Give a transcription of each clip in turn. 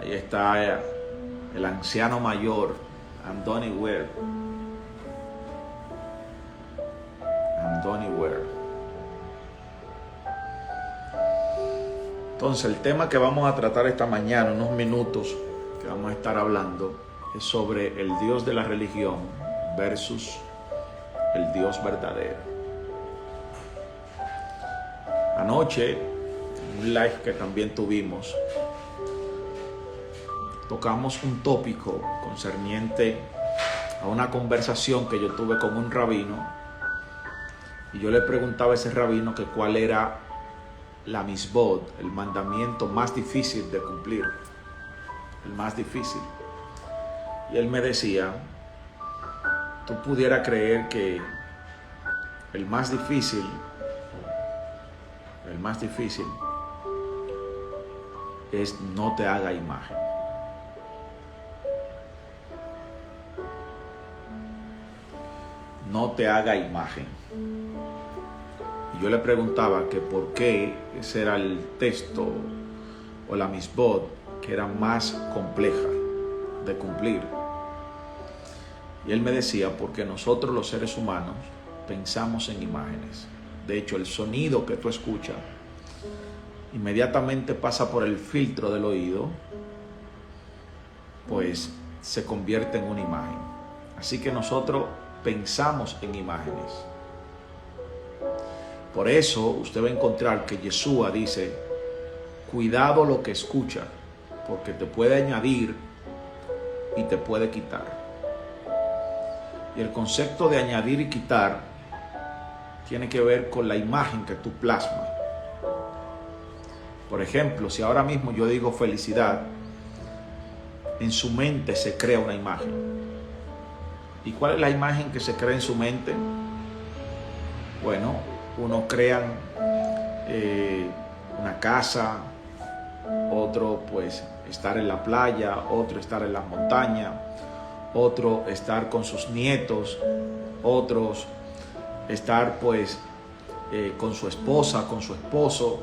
Ahí está el anciano mayor, Andoni Ware. Entonces, el tema que vamos a tratar esta mañana, unos minutos que vamos a estar hablando, es sobre el Dios de la religión versus el Dios verdadero. Anoche, en un live que también tuvimos, tocamos un tópico concerniente a una conversación que yo tuve con un rabino, y yo le preguntaba a ese rabino que cuál era la misbod, el mandamiento más difícil de cumplir, el más difícil. Y él me decía, tú pudieras creer que el más difícil es no te haga imagen. No te haga imagen. Y yo le preguntaba que por qué ese era el texto o la misbod que era más compleja de cumplir. Y él me decía, porque nosotros los seres humanos pensamos en imágenes. De hecho, el sonido que tú escuchas inmediatamente pasa por el filtro del oído, pues se convierte en una imagen. Así que nosotros pensamos en imágenes. Por eso usted va a encontrar que Yeshua dice, cuidado lo que escucha, porque te puede añadir y te puede quitar. Y el concepto de añadir y quitar tiene que ver con la imagen que tú plasmas. Por ejemplo, si ahora mismo yo digo felicidad, en su mente se crea una imagen. ¿Y cuál es la imagen que se crea en su mente? Bueno, unos crean una casa, otro pues estar en la playa, otro estar en las montañas, otro estar con sus nietos, otros estar pues con su esposa, con su esposo,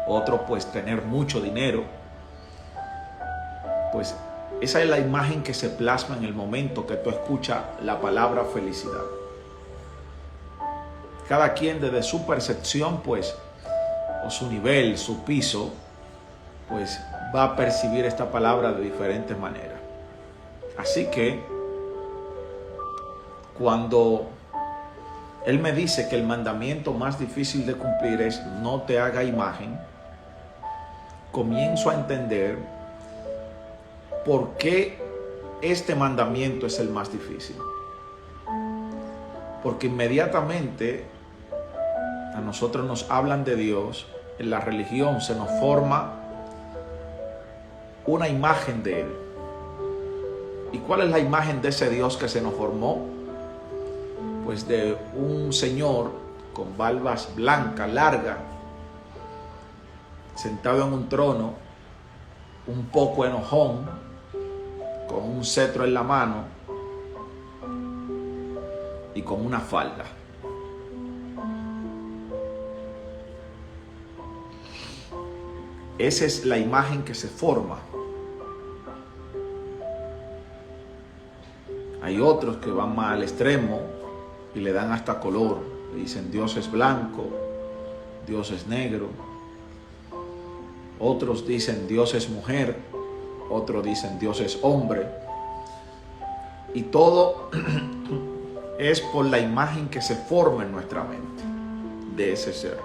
otro pues tener mucho dinero. Pues esa es la imagen que se plasma en el momento que tú escuchas la palabra felicidad. Cada quien desde su percepción pues, o su nivel, su piso, pues va a percibir esta palabra de diferentes maneras. Así que cuando él me dice que el mandamiento más difícil de cumplir es no te haga imagen, comienzo a entender por qué este mandamiento es el más difícil. Porque inmediatamente a nosotros nos hablan de Dios, en la religión se nos forma una imagen de Él. ¿Y cuál es la imagen de ese Dios que se nos formó? Pues de un señor con barbas blancas, largas, sentado en un trono, un poco enojón, con un cetro en la mano y con una falda. Esa es la imagen que se forma. Hay otros que van más al extremo y le dan hasta color. Dicen Dios es blanco, Dios es negro. Otros dicen Dios es mujer, otros dicen Dios es hombre. Y todo es por la imagen que se forma en nuestra mente de ese ser.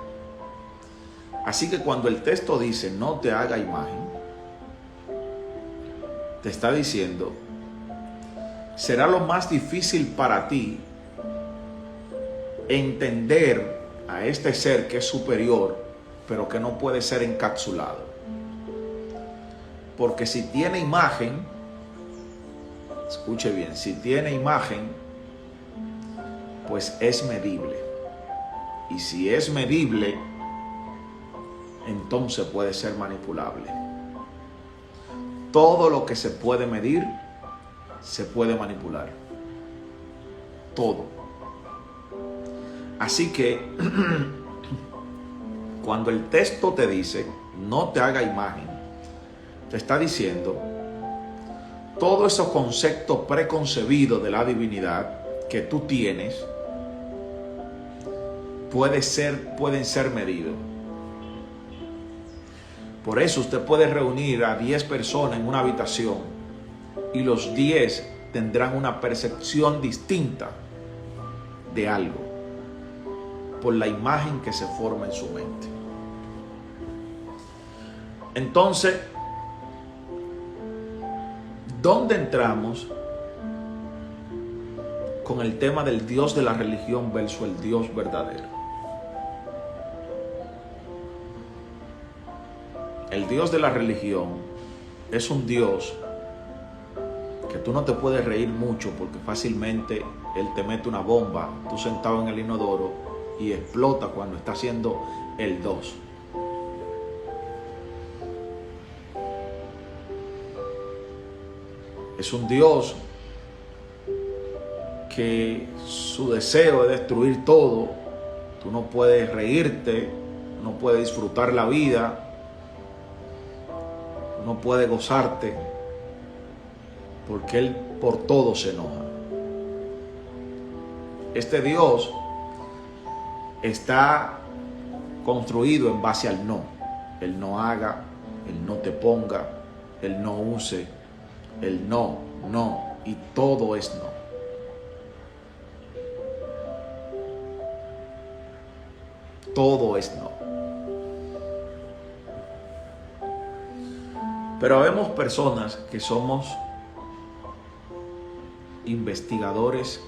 Así que cuando el texto dice no te haga imagen, te está diciendo, será lo más difícil para ti entender a este ser que es superior, pero que no puede ser encapsulado. Porque si tiene imagen, escuche bien, si tiene imagen, pues es medible. Y si es medible, entonces puede ser manipulable. Todo lo que se puede medir, se puede manipular. Todo. Así que, cuando el texto te dice, no te haga imagen. Te está diciendo, todos esos conceptos preconcebidos de la divinidad que tú tienes pueden ser medidos. Por eso usted puede reunir a 10 personas en una habitación y los 10 tendrán una percepción distinta de algo por la imagen que se forma en su mente. Entonces, ¿dónde entramos con el tema del Dios de la religión versus el Dios verdadero? El Dios de la religión es un Dios que tú no te puedes reír mucho porque fácilmente Él te mete una bomba, tú sentado en el inodoro, y explota cuando está haciendo el 2. Es un Dios que su deseo es destruir todo. Tú no puedes reírte, no puedes disfrutar la vida, no puedes gozarte, porque Él por todo se enoja. Este Dios está construido en base al no. El no haga, el no te ponga, el no use, el no, y todo es no. Todo es no. Pero vemos personas que somos investigadores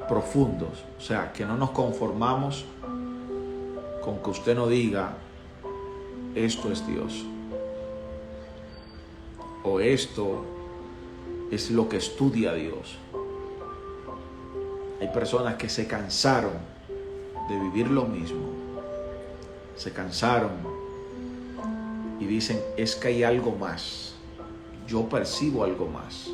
profundos, o sea, que no nos conformamos con que usted no diga esto es Dios o esto es lo que estudia Dios. Hay personas que se cansaron de vivir lo mismo, se cansaron y dicen, es que hay algo más, yo percibo algo más.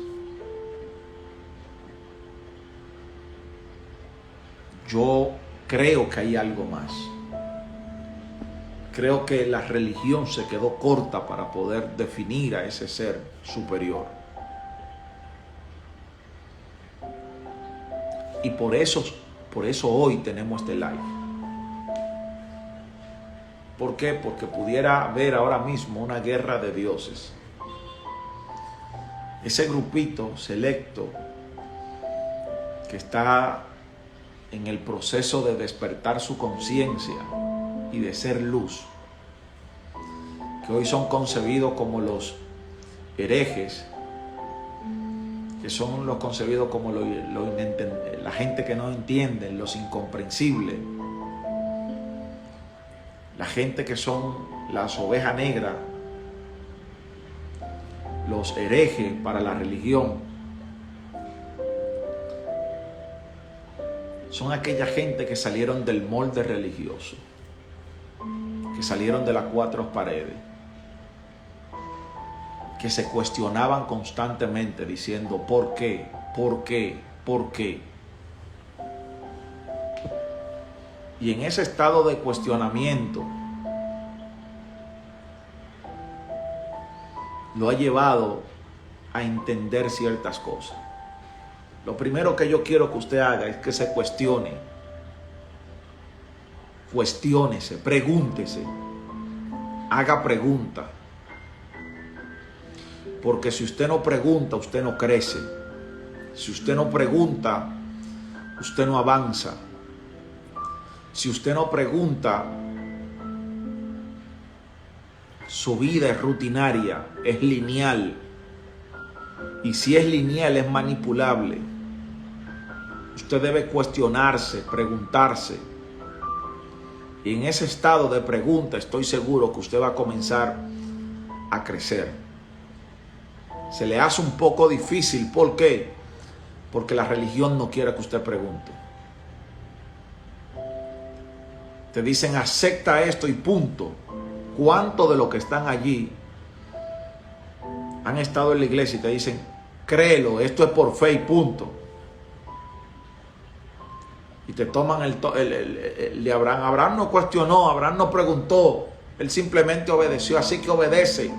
Yo creo que hay algo más. Creo que la religión se quedó corta para poder definir a ese ser superior. Y por eso hoy tenemos este live. ¿Por qué? Porque pudiera haber ahora mismo una guerra de dioses. Ese grupito selecto que está en el proceso de despertar su conciencia y de ser luz, que hoy son concebidos como los herejes, que son los concebidos como la gente que no entiende, los incomprensibles, la gente que son las ovejas negras, los herejes para la religión. Son aquella gente que salieron del molde religioso, que salieron de las 4 paredes, que se cuestionaban constantemente diciendo ¿por qué? ¿Por qué? ¿Por qué? Y en ese estado de cuestionamiento lo ha llevado a entender ciertas cosas. Lo primero que yo quiero que usted haga es que se cuestione. Cuestiónese, pregúntese, haga preguntas. Porque si usted no pregunta, usted no crece. Si usted no pregunta, usted no avanza. Si usted no pregunta, su vida es rutinaria, es lineal. Y si es lineal, es manipulable. Usted debe cuestionarse, preguntarse. Y en ese estado de pregunta estoy seguro que usted va a comenzar a crecer. Se le hace un poco difícil. ¿Por qué? Porque la religión no quiere que usted pregunte. Te dicen acepta esto y punto. ¿Cuántos de los que están allí han estado en la iglesia y te dicen créelo, esto es por fe y punto? Y te toman el de Abraham. Abraham no cuestionó, Abraham no preguntó, él simplemente obedeció. Así que obedece,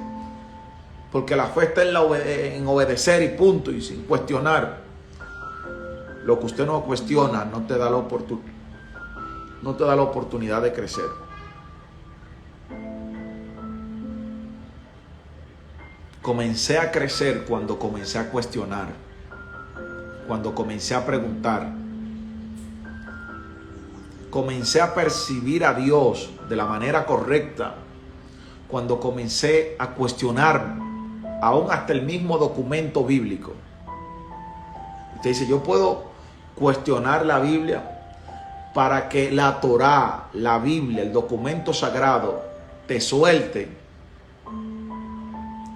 porque la fe está en obedecer y punto, y sin cuestionar. Lo que usted no cuestiona no te da la oportunidad de crecer. Comencé a crecer cuando comencé a cuestionar, cuando comencé a preguntar. Comencé a percibir a Dios de la manera correcta cuando comencé a cuestionar aún hasta el mismo documento bíblico. Usted dice, yo puedo cuestionar la Biblia para que la Torá, la Biblia, el documento sagrado, te suelte.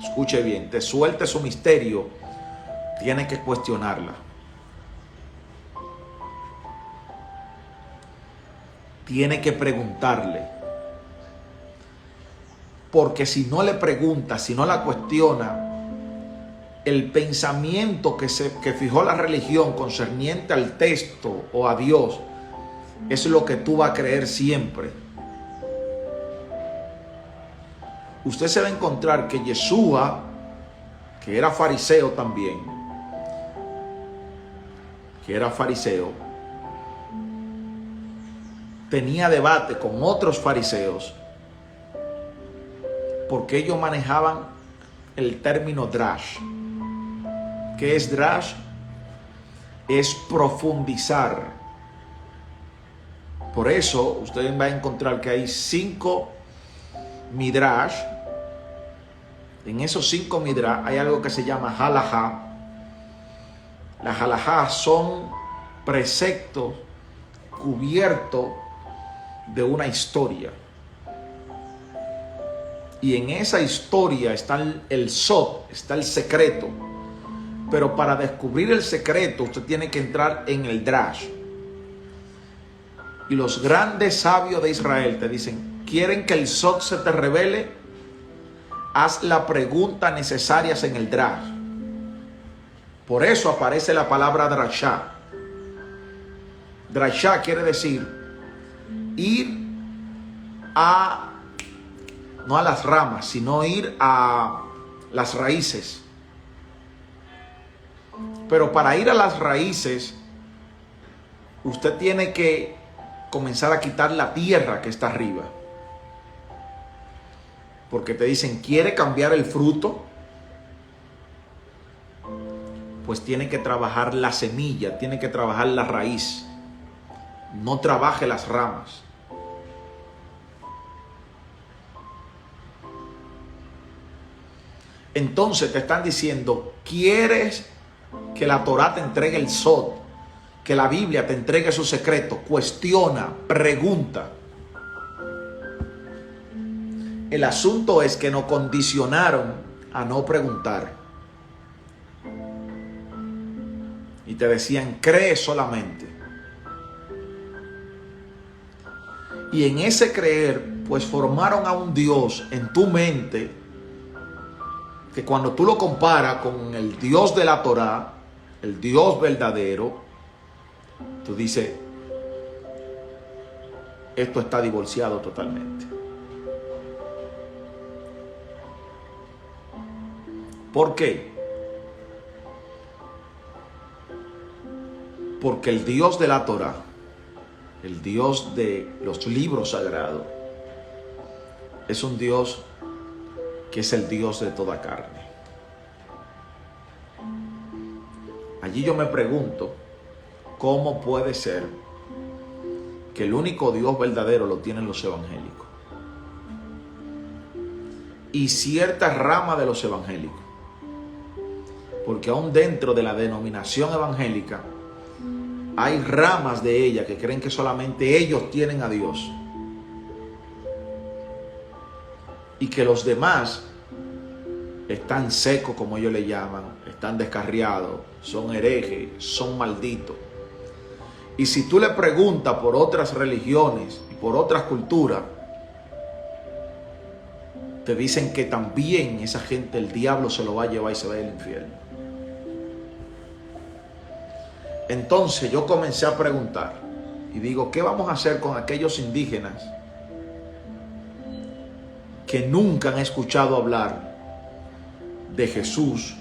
Escuche bien, te suelte su misterio. Tienes que cuestionarla. Tiene que preguntarle. Porque si no le pregunta, si no la cuestiona, el pensamiento que fijó la religión concerniente al texto o a Dios es lo que tú vas a creer siempre. Usted se va a encontrar que Yeshua, que era fariseo también, tenía debate con otros fariseos porque ellos manejaban el término drash. ¿Qué es drash? Es profundizar. Por eso ustedes van a encontrar que hay 5 midrash. En esos 5 midrash hay algo que se llama halajá. Las halajá son preceptos cubiertos de una historia. Y en esa historia está el sod, está el secreto. Pero para descubrir el secreto, usted tiene que entrar en el drash. Y los grandes sabios de Israel te dicen, ¿quieren que el sod se te revele? Haz la pregunta necesaria en el drash. Por eso aparece la palabra drashá. Drashá quiere decir ir no a las ramas, sino ir a las raíces. Pero para ir a las raíces, usted tiene que comenzar a quitar la tierra que está arriba. Porque te dicen, ¿quiere cambiar el fruto? Pues tiene que trabajar la semilla, tiene que trabajar la raíz. No trabaje las ramas. Entonces te están diciendo, ¿quieres que la Torá te entregue el sod? Que la Biblia te entregue su secreto. Cuestiona, pregunta. El asunto es que nos condicionaron a no preguntar. Y te decían, cree solamente. Y en ese creer, pues formaron a un Dios en tu mente, que cuando tú lo comparas con el Dios de la Torá, el Dios verdadero, tú dices, esto está divorciado totalmente. ¿Por qué? Porque el Dios de la Torá, el Dios de los libros sagrados, es un Dios que es el Dios de toda carne. Allí yo me pregunto, ¿cómo puede ser que el único Dios verdadero lo tienen los evangélicos? Y cierta rama de los evangélicos. Porque aún dentro de la denominación evangélica hay ramas de ella que creen que solamente ellos tienen a Dios. Y que los demás están secos, como ellos le llaman, están descarriados, son herejes, son malditos. Y si tú le preguntas por otras religiones y por otras culturas, te dicen que también esa gente el diablo se lo va a llevar y se va al infierno. Entonces yo comencé a preguntar, y digo, ¿qué vamos a hacer con aquellos indígenas que nunca han escuchado hablar de Jesús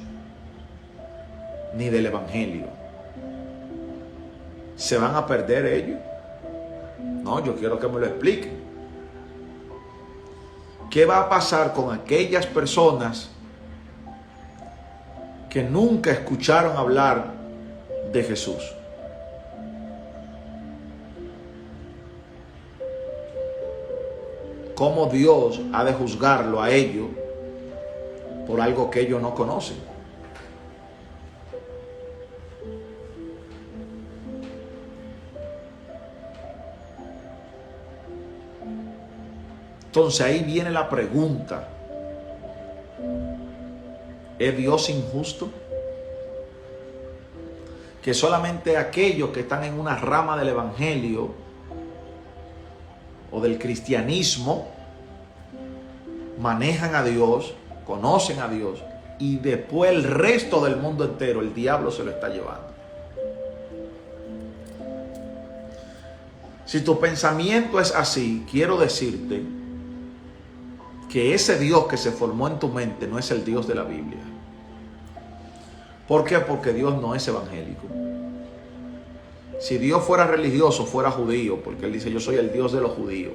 ni del Evangelio? ¿Se van a perder ellos? No, yo quiero que me lo expliquen. ¿Qué va a pasar con aquellas personas que nunca escucharon hablar de Jesús? ¿Cómo Dios ha de juzgarlo a ellos por algo que ellos no conocen? Entonces ahí viene la pregunta: ¿es Dios injusto? Que solamente aquellos que están en una rama del Evangelio o del cristianismo manejan a Dios, conocen a Dios, y después el resto del mundo entero el diablo se lo está llevando. Si tu pensamiento es así, quiero decirte que ese Dios que se formó en tu mente no es el Dios de la Biblia. ¿Por qué? Porque Dios no es evangélico. Si Dios fuera religioso, fuera judío, porque Él dice, yo soy el Dios de los judíos.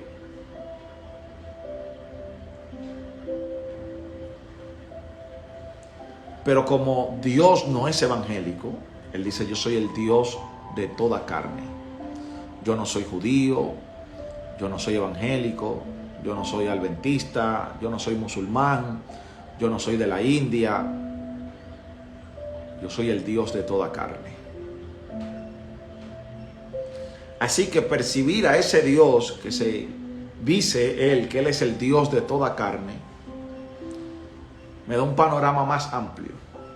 Pero como Dios no es evangélico, Él dice, yo soy el Dios de toda carne. Yo no soy judío, yo no soy evangélico, yo no soy adventista, yo no soy musulmán, yo no soy de la India. Yo soy el Dios de toda carne. Así que percibir a ese Dios que se dice Él, que Él es el Dios de toda carne, me da un panorama más amplio.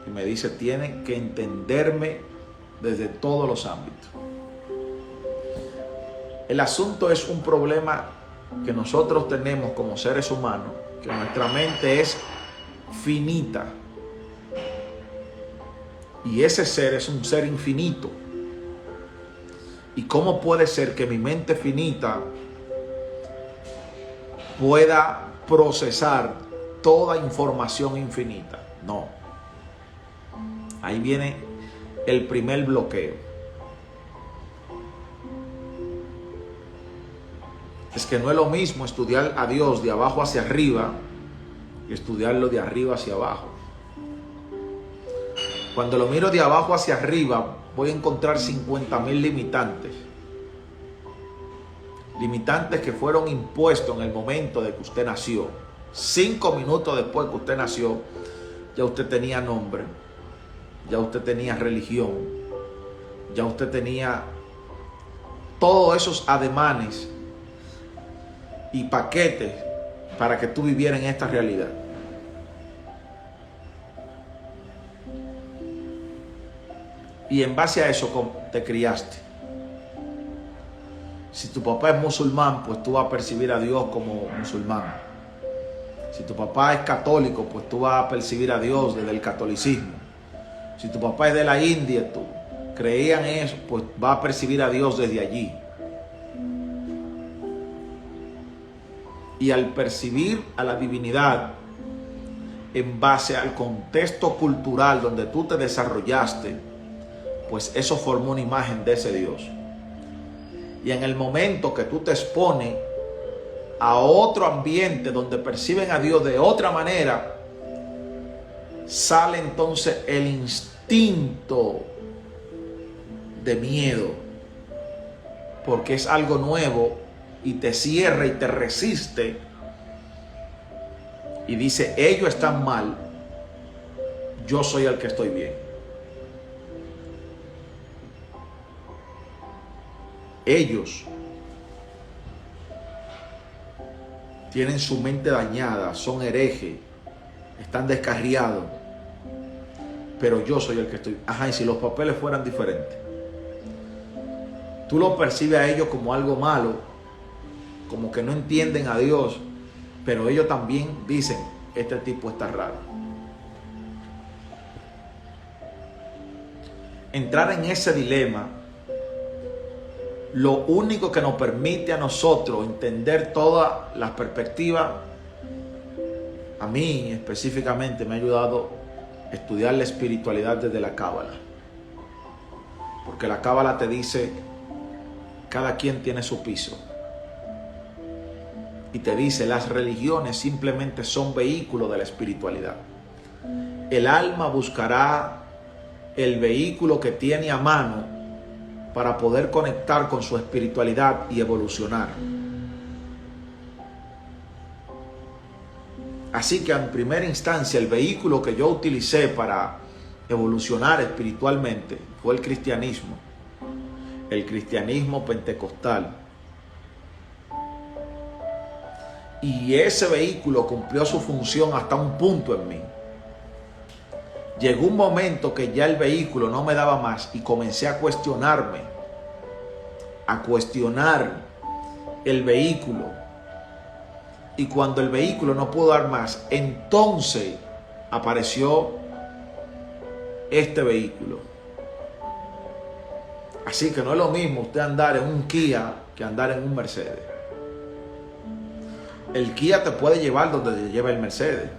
Y me dice, tienen que entenderme desde todos los ámbitos. El asunto es un problema que nosotros tenemos como seres humanos, que nuestra mente es finita. Y ese ser es un ser infinito. ¿Y cómo puede ser que mi mente finita pueda procesar toda información infinita? No. Ahí viene el primer bloqueo. Es que no es lo mismo estudiar a Dios de abajo hacia arriba y estudiarlo de arriba hacia abajo. Cuando lo miro de abajo hacia arriba, voy a encontrar 50,000 limitantes. Limitantes que fueron impuestos en el momento de que usted nació. 5 minutos después que usted nació, ya usted tenía nombre, ya usted tenía religión, ya usted tenía todos esos ademanes y paquetes para que tú vivieras en esta realidad. Y en base a eso te criaste. Si tu papá es musulmán, pues tú vas a percibir a Dios como musulmán. Si tu papá es católico, pues tú vas a percibir a Dios desde el catolicismo. Si tu papá es de la India, tú creías en eso, pues vas a percibir a Dios desde allí. Y al percibir a la divinidad en base al contexto cultural donde tú te desarrollaste, pues eso formó una imagen de ese Dios. Y en el momento que tú te expones a otro ambiente donde perciben a Dios de otra manera, sale entonces el instinto de miedo, porque es algo nuevo y te cierra y te resiste y dice, ellos están mal, yo soy el que estoy bien. Ellos tienen su mente dañada, son herejes, están descarriados, pero yo soy el que estoy. Ajá, y si los papeles fueran diferentes, tú los percibes a ellos como algo malo, como que no entienden a Dios, pero ellos también dicen, este tipo está raro. Entrar en ese dilema lo único que nos permite a nosotros entender todas las perspectivas, a mí específicamente me ha ayudado a estudiar la espiritualidad desde la Cábala. Porque la Cábala te dice, cada quien tiene su piso. Y te dice, las religiones simplemente son vehículos de la espiritualidad. El alma buscará el vehículo que tiene a mano para poder conectar con su espiritualidad y evolucionar. Así que en primera instancia el vehículo que yo utilicé para evolucionar espiritualmente fue el cristianismo pentecostal. Y ese vehículo cumplió su función hasta un punto en mí. Llegó un momento que ya el vehículo no me daba más y comencé a cuestionarme, a cuestionar el vehículo. Y cuando el vehículo no pudo dar más, entonces apareció este vehículo. Así que no es lo mismo usted andar en un Kia que andar en un Mercedes. El Kia te puede llevar donde te lleva el Mercedes,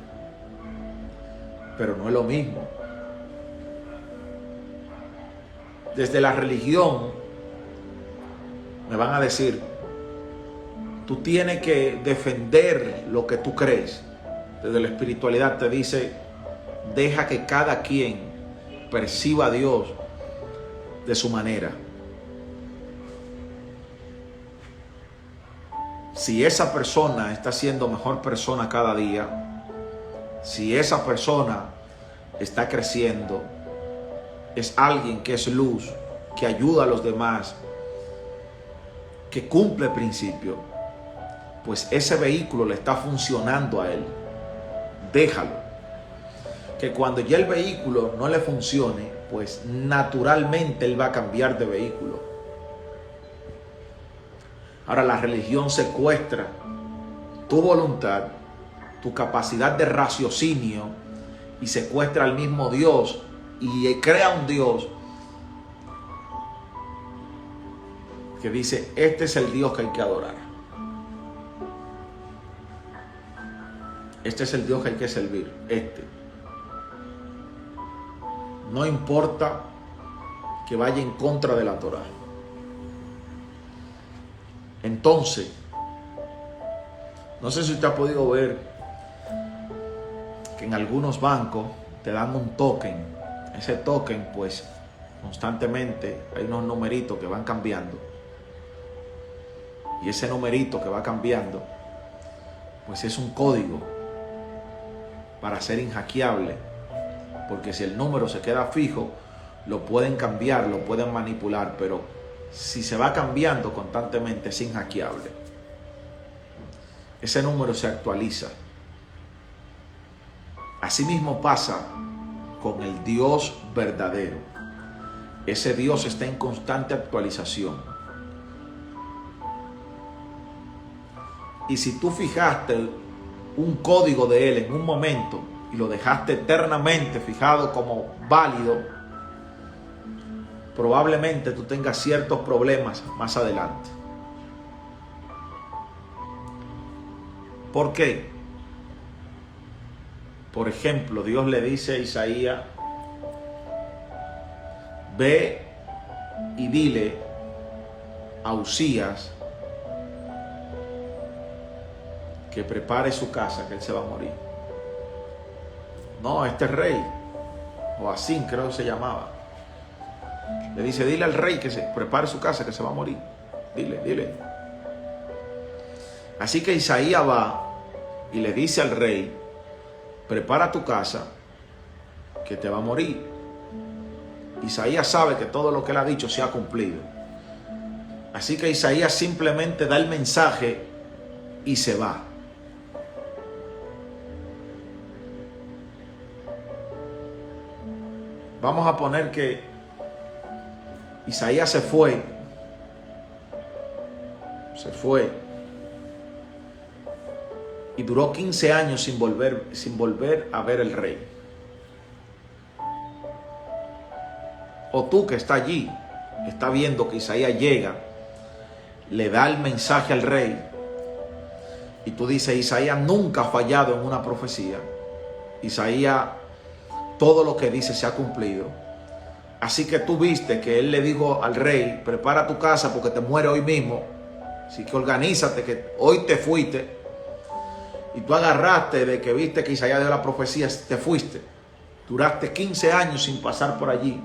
pero no es lo mismo. Desde la religión me van a decir, tú tienes que defender lo que tú crees. Desde la espiritualidad te dice, deja que cada quien perciba a Dios de su manera. Si esa persona está siendo mejor persona cada día, si esa persona está creciendo, es alguien que es luz, que ayuda a los demás, que cumple principios, pues ese vehículo le está funcionando a él. Déjalo. Que cuando ya el vehículo no le funcione, pues naturalmente él va a cambiar de vehículo. Ahora la religión secuestra tu voluntad, tu capacidad de raciocinio y secuestra al mismo Dios y crea un Dios que dice, este es el Dios que hay que adorar. Este es el Dios que hay que servir. No importa que vaya en contra de la Torá. Entonces, no sé si usted ha podido ver que en algunos bancos te dan un token. Ese token, pues, constantemente hay unos numeritos que van cambiando. Y ese numerito que va cambiando, pues es un código para ser inhackeable. Porque si el número se queda fijo, lo pueden cambiar, lo pueden manipular, pero si se va cambiando constantemente es inhackeable. Ese número se actualiza. Asimismo pasa con el Dios verdadero. Ese Dios está en constante actualización. Y si tú fijaste un código de Él en un momento y lo dejaste eternamente fijado como válido, probablemente tú tengas ciertos problemas más adelante. ¿Por qué? Por ejemplo, Dios le dice a Isaías, ve y dile a Usías que prepare su casa, que él se va a morir. No, este rey, o así creo que se llamaba, le dice, dile al rey que se prepare su casa, que se va a morir. Dile. Así que Isaías va y le dice al rey, prepara tu casa, que te va a morir. Isaías sabe que todo lo que él ha dicho se ha cumplido. Así que Isaías simplemente da el mensaje y se va. Vamos a poner que Isaías se fue y duró 15 años sin volver a ver el rey. O tú que está allí, está viendo que Isaías llega le da el mensaje al rey. Y tú dices, Isaías nunca ha fallado en una profecía. Isaías, todo lo que dice se ha cumplido. Así que tú viste que él le dijo al rey, prepara tu casa porque te muere hoy mismo. Así que organízate que hoy te fuiste. Y tú agarraste de que viste que Isaías dio la profecía, te fuiste. Duraste 15 años sin pasar por allí.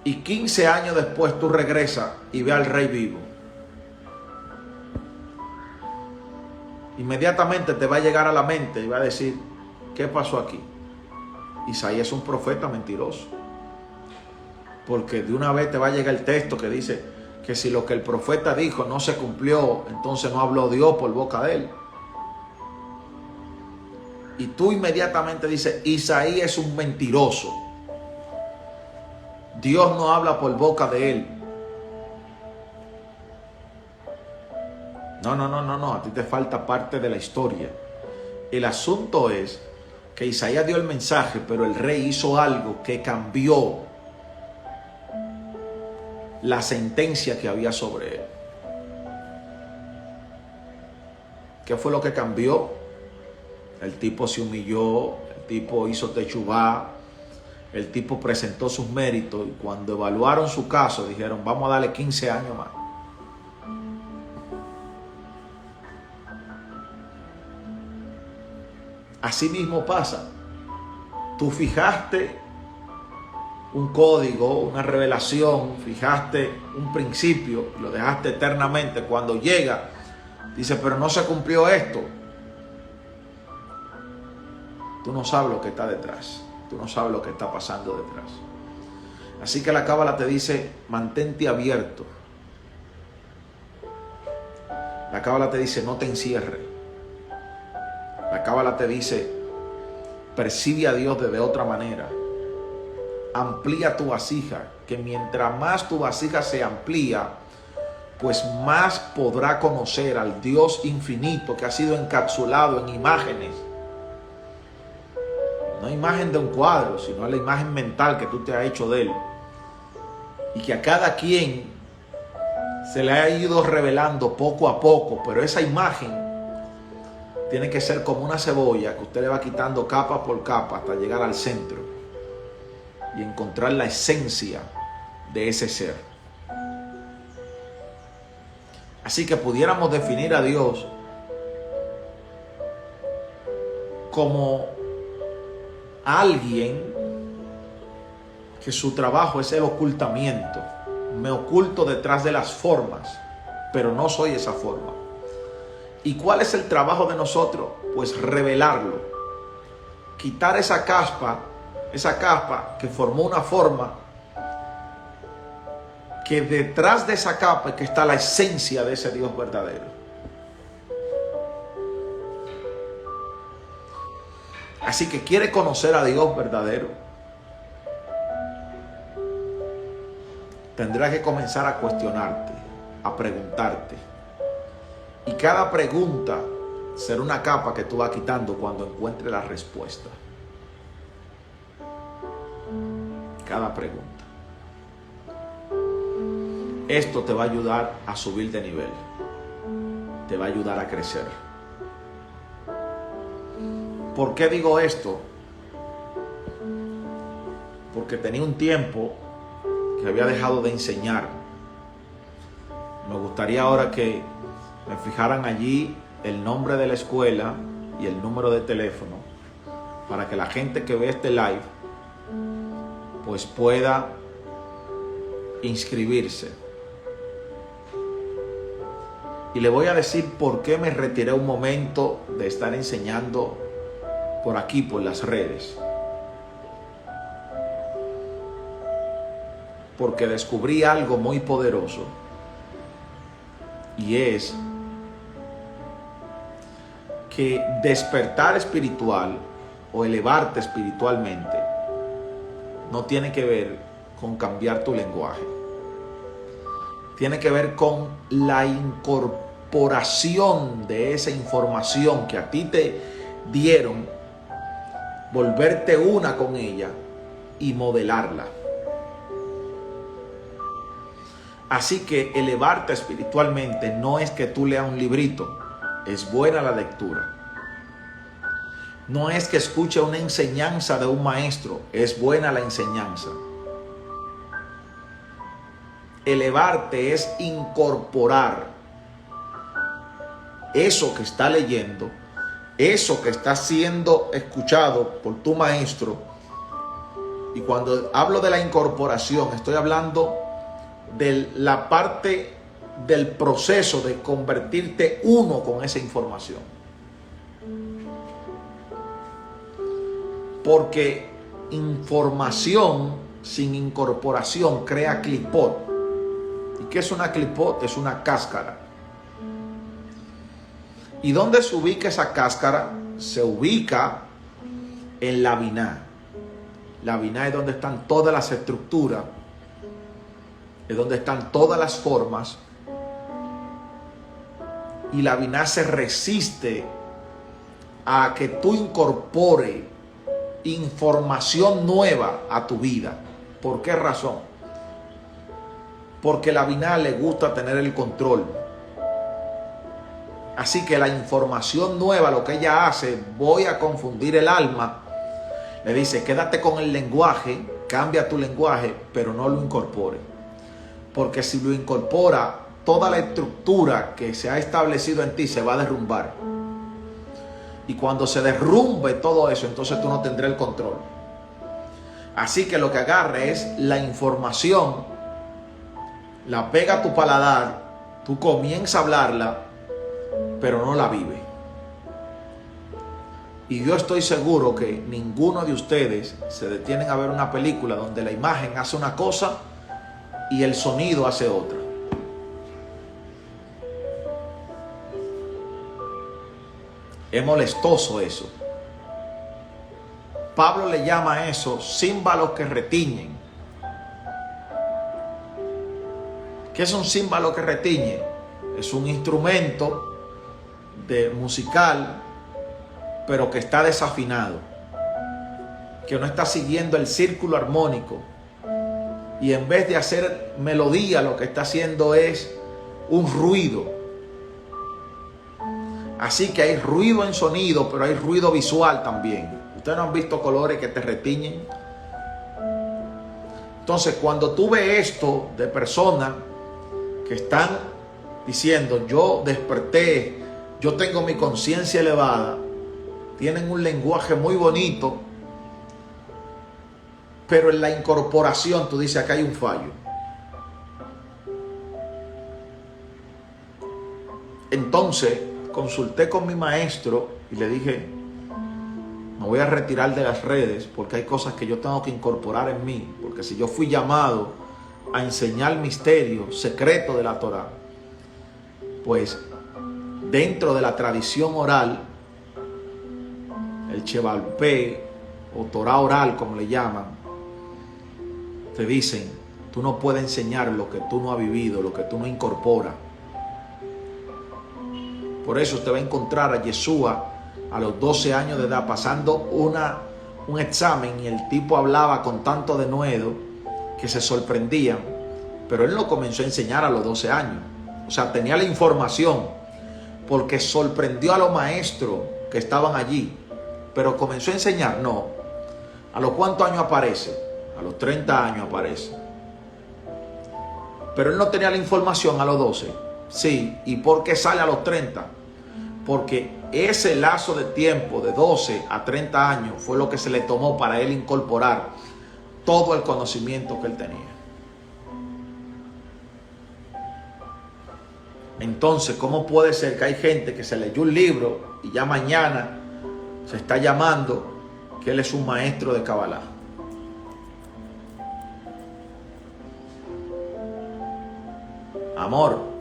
Y 15 años después tú regresas y ves al rey vivo. Inmediatamente te va a llegar a la mente y va a decir, ¿qué pasó aquí? Isaías es un profeta mentiroso. Porque de una vez te va a llegar el texto que dice que si lo que el profeta dijo no se cumplió, entonces no habló Dios por boca de él. Y tú inmediatamente dices, Isaías es un mentiroso. Dios no habla por boca de él. No, a ti te falta parte de la historia. El asunto es que Isaías dio el mensaje, pero el rey hizo algo que cambió la sentencia que había sobre él. ¿Qué fue lo que cambió? El tipo se humilló, el tipo hizo techubá, el tipo presentó sus méritos y cuando evaluaron su caso dijeron, vamos a darle 15 años más. Así mismo pasa. Tú fijaste un código, una revelación, fijaste un principio, lo dejaste eternamente. Cuando llega, dice, pero no se cumplió esto. Tú no sabes lo que está detrás. Tú no sabes lo que está pasando detrás. Así que la cábala te dice, mantente abierto. La cábala te dice, no te encierres. La cábala te dice, percibe a Dios de otra manera. Amplía tu vasija, que mientras más tu vasija se amplía, pues más podrá conocer al Dios infinito que ha sido encapsulado en imágenes. No imagen de un cuadro, sino la imagen mental que tú te has hecho de él. Y que a cada quien se le ha ido revelando poco a poco, pero esa imagen tiene que ser como una cebolla que usted le va quitando capa por capa hasta llegar al centro y encontrar la esencia de ese ser. Así que pudiéramos definir a Dios como alguien que su trabajo es el ocultamiento. Me oculto detrás de las formas, pero no soy esa forma. ¿Y cuál es el trabajo de nosotros? Pues revelarlo. Quitar esa caspa que formó una forma, que detrás de esa capa es que está la esencia de ese Dios verdadero. Así que quiere conocer a Dios verdadero, tendrás que comenzar a cuestionarte, a preguntarte. Y cada pregunta será una capa que tú vas quitando cuando encuentres la respuesta. Cada pregunta. Esto te va a ayudar a subir de nivel. Te va a ayudar a crecer. ¿Por qué digo esto? Porque tenía un tiempo que había dejado de enseñar. Me gustaría ahora que me fijaran allí el nombre de la escuela y el número de teléfono para que la gente que ve este live pues pueda inscribirse. Y le voy a decir por qué me retiré un momento de estar enseñando por aquí, por las redes. Porque descubrí algo muy poderoso. Y es que despertar espiritual o elevarte espiritualmente no tiene que ver con cambiar tu lenguaje. Tiene que ver con la incorporación de esa información que a ti te dieron, volverte una con ella y modelarla. Así que elevarte espiritualmente no es que tú leas un librito, es buena la lectura. No es que escuche una enseñanza de un maestro, es buena la enseñanza. Elevarte es incorporar eso que está leyendo, eso que está siendo escuchado por tu maestro. Y cuando hablo de la incorporación, estoy hablando de la parte del proceso de convertirte uno con esa información. Porque información sin incorporación crea clipot. ¿Y qué es una clipot? Es una cáscara. ¿Y dónde se ubica esa cáscara? Se ubica en la biná. La biná es donde están todas las estructuras, es donde están todas las formas. Y la biná se resiste a que tú incorpores información nueva a tu vida. ¿Por qué razón? Porque la biná le gusta tener el control. Así que la información nueva, lo que ella hace, voy a confundir el alma. Le dice, quédate con el lenguaje, cambia tu lenguaje, pero no lo incorpore. Porque si lo incorpora, toda la estructura que se ha establecido en ti se va a derrumbar. Y cuando se derrumbe todo eso, entonces tú no tendrás el control. Así que lo que agarre es la información, la pega a tu paladar, tú comienzas a hablarla, pero no la vive. Y yo estoy seguro que ninguno de ustedes se detienen a ver una película donde la imagen hace una cosa y el sonido hace otra. Es molestoso eso. Pablo le llama a eso címbalos que retiñen. ¿Qué es un címbalo que retiñe? Es un instrumento musical, pero que está desafinado, que no está siguiendo el círculo armónico, y en vez de hacer melodía lo que está haciendo es un ruido. Así que hay ruido en sonido, pero hay ruido visual también. ¿Ustedes no han visto colores que te retiñen? Entonces, cuando tú ves esto de personas que están diciendo, yo desperté, yo tengo mi conciencia elevada, tienen un lenguaje muy bonito, pero en la incorporación tú dices, acá hay un fallo. Entonces consulté con mi maestro y le dije, me voy a retirar de las redes porque hay cosas que yo tengo que incorporar en mí, porque si yo fui llamado a enseñar misterios secretos de la Torá, pues dentro de la tradición oral, el Chevalpé o Torá oral, como le llaman, te dicen, tú no puedes enseñar lo que tú no has vivido, lo que tú no incorporas. Por eso usted va a encontrar a Yeshua a los 12 años de edad pasando un examen, y el tipo hablaba con tanto denuedo que se sorprendían, pero él lo comenzó a enseñar a los 12 años. O sea, tenía la información porque sorprendió a los maestros que estaban allí, pero comenzó a enseñar. No. ¿A los cuántos años aparece? A los 30 años aparece. Pero él no tenía la información a los 12. Sí. ¿Y por qué sale a los 30? Porque ese lazo de tiempo de 12 a 30 años fue lo que se le tomó para él incorporar todo el conocimiento que él tenía. Entonces, ¿cómo puede ser que hay gente que se leyó un libro y ya mañana se está llamando que él es un maestro de Kabbalah? Amor.